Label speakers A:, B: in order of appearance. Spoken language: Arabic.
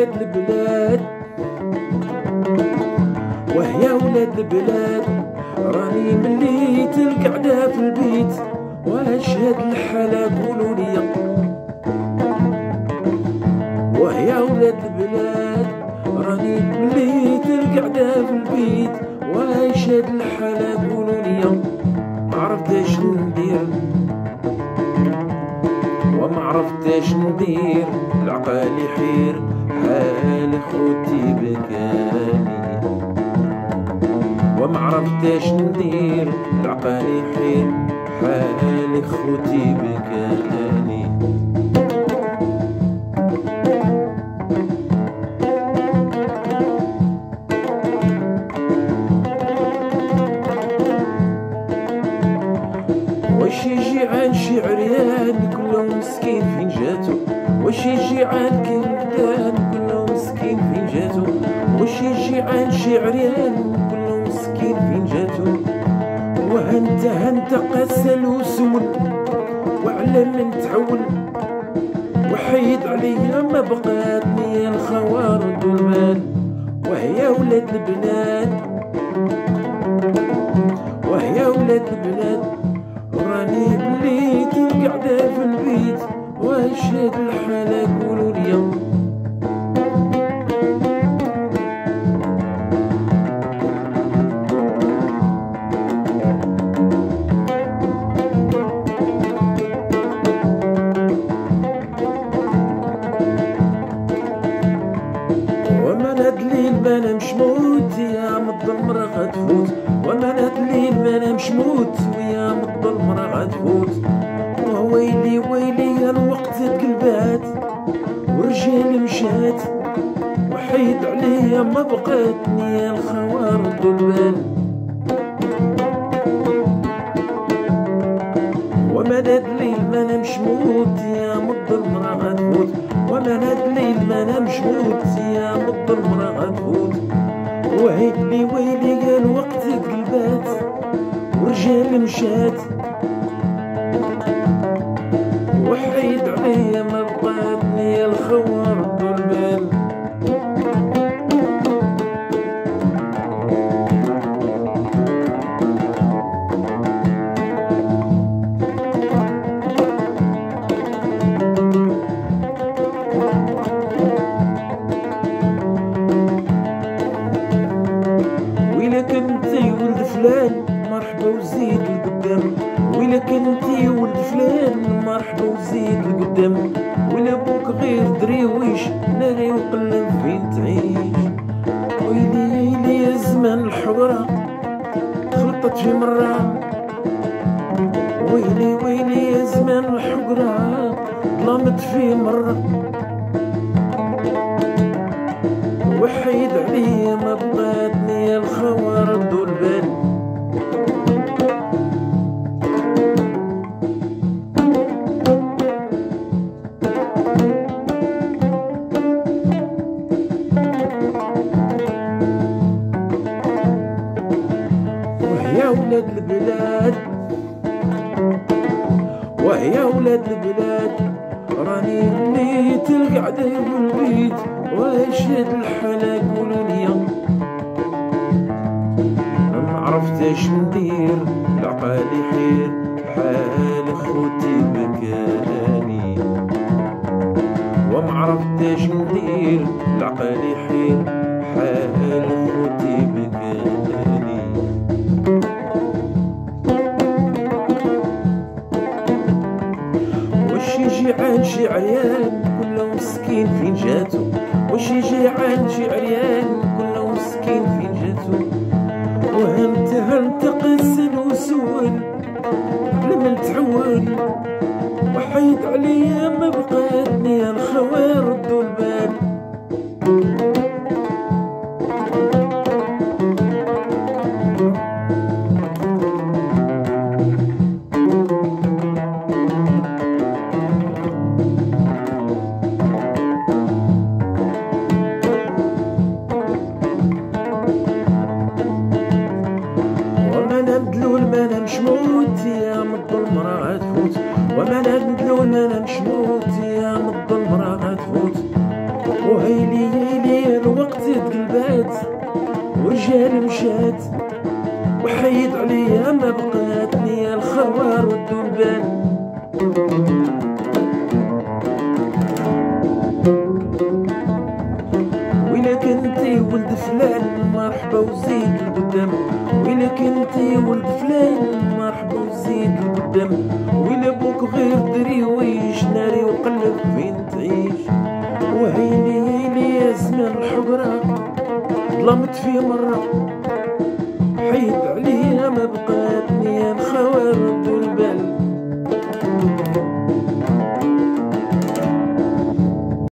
A: ولاد البلاد وهيا ولاد البلاد راني مليت القعدة في البيت واش هاد الحالة قولوا ليا. وهيا ولاد البلاد راني مليت القعدة في البيت واش هاد الحالة قولوا ليا. معرفتش ندير وما عرفتش ندير العقل يحير حال خوتي بكاني. وما عرفتش ندير العقل يحير حال خوتي بكاني. واش يجي عن شي عريان كله مسكين فين جاتو. واش يجي عن كردان كله مسكين فين جاتو. واش يجي عن شي عريان كله مسكين فين جاتو. وهنت قسل وسول وعلى من تعول وحيد عليا ما بقاتني الخوارد والمال. وهيا ولاد البلاد وهيا ولاد البلاد راني بليت القعدة في البيت واش هاد الحالة قولوا ليا. وما ندليل ما نمش موت يا مض المرا غتفوت. وما ندليل ما نمش موت ويا مض المرا غتفوت. ويلي ويلي الوقت تقلبات ورجال مشات وحيد عليا ما بقاتني الخوارد والبال. وما ندليل ما نمش موت يا مض المرا غتفوت. وما ندليل ما نمش موت يا مض المرا غتفوت. ويلي ويلي الوقت تقلبات ورجال مشات وحيد عليا ما بقاتني الخوارد والبال. ويلك انتي ولد فلان مرحبا وزيد لقدام. ويلك انتي ولد فلان مرحبا وزيد لقدام. ولا بوك غير دريويش ناري وقلب فين تعيش. ويلي ويلي يا زمان الحقرة خلطت في مرة. ويلي ويلي يا زمان الحقرة ظلمت في مرة. وحيد عليا ما بقاتني الخوارد والبال. وهيا ولاد البلاد وهيا ولاد البلاد راني مليت القعدة في البيت واش هاد الحالة قولوا ليا. ما عرفتش ندير العقل يحير حال خوتي بكاني. وما عرفتش ندير العقل يحير حال خوتي بكاني. واش يجي عن شي عريان كله مسكين فين جاتو. واش يجي عن شي عريان كله مسكين فين جاتو. وهنت قسل وسول لما تعول وحيد عليا ما بقاتني الخوارد والبال. ندلول ما نمش موت يا مض المرا غتفوت. وما ندلول ما نمش موت يا مض المرا غتفوت. وهيلي مشات وحيد عليا ما بقات ليا الخوار والدلبان. ويلا كنتي ولد فلان مرحبا وزيد لقدام، ويلا كنتي ولد فلان مرحبا وزيد لقدام. ويلا بوك غير دريويش ناري وقلب فين تعيش، وعيني يا زمان الحقرة ظلمت في مرة